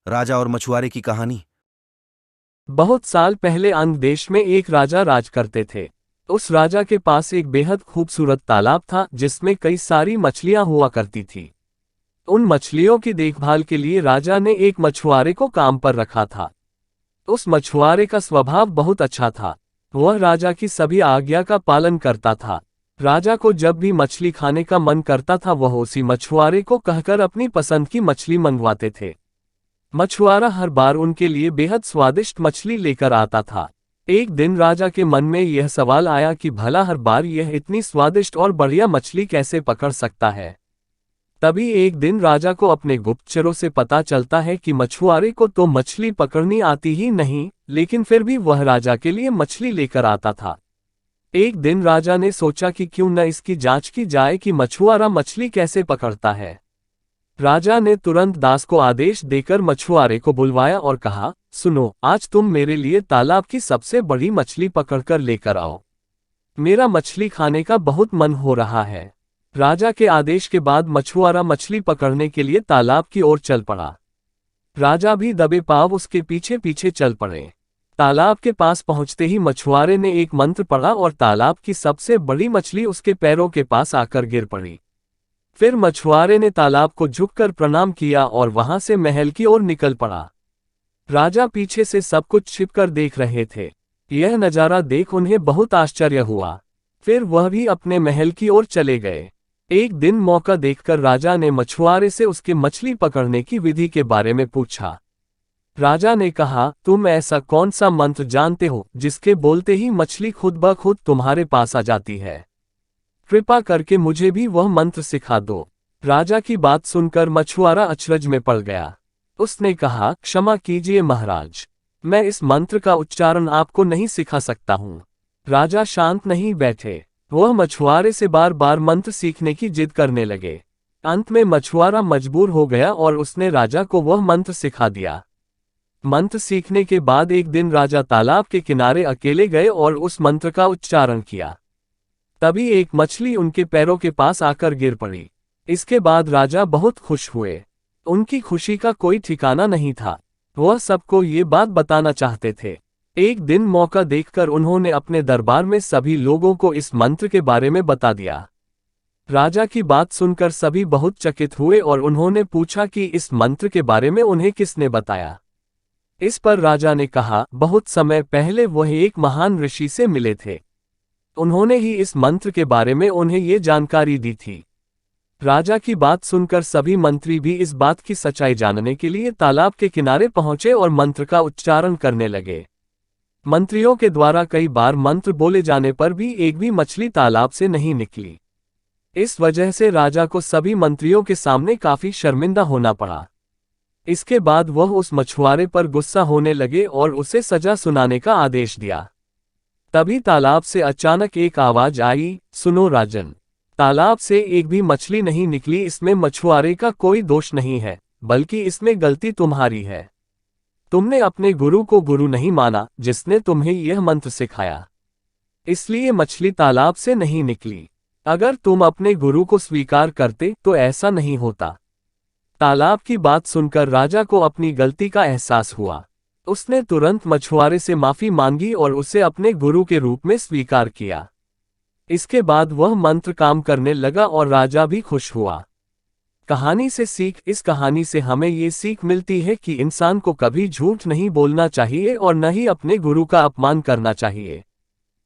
राजा और मछुआरे की कहानी। बहुत साल पहले अंग देश में एक राजा राज करते थे। उस राजा के पास एक बेहद खूबसूरत तालाब था जिसमें कई सारी मछलियां हुआ करती थी। उन मछलियों की देखभाल के लिए राजा ने एक मछुआरे को काम पर रखा था। उस मछुआरे का स्वभाव बहुत अच्छा था। वह राजा की सभी आज्ञा का पालन करता था। राजा को जब भी मछली खाने का मन करता था वह उसी मछुआरे को कहकर अपनी पसंद की मछली मंगवाते थे। मछुआरा हर बार उनके लिए बेहद स्वादिष्ट मछली लेकर आता था। एक दिन राजा के मन में यह सवाल आया कि भला हर बार यह इतनी स्वादिष्ट और बढ़िया मछली कैसे पकड़ सकता है। तभी एक दिन राजा को अपने गुप्तचरों से पता चलता है कि मछुआरे को तो मछली पकड़नी आती ही नहीं, लेकिन फिर भी वह राजा के लिए मछली लेकर आता था। एक दिन राजा ने सोचा कि क्यों न इसकी जांच की जाए कि मछुआरा मछली कैसे पकड़ता है। राजा ने तुरंत दास को आदेश देकर मछुआरे को बुलवाया और कहा, सुनो, आज तुम मेरे लिए तालाब की सबसे बड़ी मछली पकड़कर लेकर आओ। मेरा मछली खाने का बहुत मन हो रहा है। राजा के आदेश के बाद मछुआरा मछली पकड़ने के लिए तालाब की ओर चल पड़ा। राजा भी दबे पांव उसके पीछे पीछे चल पड़े। तालाब के पास पहुंचते ही मछुआरे ने एक मंत्र पढ़ा और तालाब की सबसे बड़ी मछली उसके पैरों के पास आकर गिर पड़ी। फिर मछुआरे ने तालाब को झुककर प्रणाम किया और वहां से महल की ओर निकल पड़ा। राजा पीछे से सब कुछ छिपकर देख रहे थे। यह नजारा देख उन्हें बहुत आश्चर्य हुआ। फिर वह भी अपने महल की ओर चले गए। एक दिन मौका देखकर राजा ने मछुआरे से उसके मछली पकड़ने की विधि के बारे में पूछा। राजा ने कहा, तुम ऐसा कौन सा मंत्र जानते हो जिसके बोलते ही मछली खुद ब खुद तुम्हारे पास आ जाती है? कृपा करके मुझे भी वह मंत्र सिखा दो। राजा की बात सुनकर मछुआरा अचरज में पड़ गया। उसने कहा, क्षमा कीजिए महाराज, मैं इस मंत्र का उच्चारण आपको नहीं सिखा सकता हूँ। राजा शांत नहीं बैठे। वह मछुआरे से बार बार मंत्र सीखने की जिद करने लगे। अंत में मछुआरा मजबूर हो गया और उसने राजा को वह मंत्र सिखा दिया। मंत्र सीखने के बाद एक दिन राजा तालाब के किनारे अकेले गए और उस मंत्र का उच्चारण किया। तभी एक मछली उनके पैरों के पास आकर गिर पड़ी। इसके बाद राजा बहुत खुश हुए। उनकी खुशी का कोई ठिकाना नहीं था। वह सबको ये बात बताना चाहते थे। एक दिन मौका देखकर उन्होंने अपने दरबार में सभी लोगों को इस मंत्र के बारे में बता दिया। राजा की बात सुनकर सभी बहुत चकित हुए और उन्होंने पूछा कि इस मंत्र के बारे में उन्हें किसने बताया। इस पर राजा ने कहा, बहुत समय पहले वह एक महान ऋषि से मिले थे। उन्होंने ही इस मंत्र के बारे में उन्हें ये जानकारी दी थी। राजा की बात सुनकर सभी मंत्री भी इस बात की सच्चाई जानने के लिए तालाब के किनारे पहुंचे और मंत्र का उच्चारण करने लगे। मंत्रियों के द्वारा कई बार मंत्र बोले जाने पर भी एक भी मछली तालाब से नहीं निकली। इस वजह से राजा को सभी मंत्रियों के सामने काफी शर्मिंदा होना पड़ा। इसके बाद वह उस मछुआरे पर गुस्सा होने लगे और उसे सजा सुनाने का आदेश दिया। तभी तालाब से अचानक एक आवाज आई, सुनो राजन, तालाब से एक भी मछली नहीं निकली। इसमें मछुआरे का कोई दोष नहीं है, बल्कि इसमें गलती तुम्हारी है। तुमने अपने गुरु को गुरु नहीं माना जिसने तुम्हें यह मंत्र सिखाया, इसलिए मछली तालाब से नहीं निकली। अगर तुम अपने गुरु को स्वीकार करते तो ऐसा नहीं होता। तालाब की बात सुनकर राजा को अपनी गलती का एहसास हुआ। उसने तुरंत मछुआरे से माफी मांगी और उसे अपने गुरु के रूप में स्वीकार किया। इसके बाद वह मंत्र काम करने लगा और राजा भी खुश हुआ। कहानी से सीख। इस कहानी से हमें ये सीख मिलती है कि इंसान को कभी झूठ नहीं बोलना चाहिए और न ही अपने गुरु का अपमान करना चाहिए।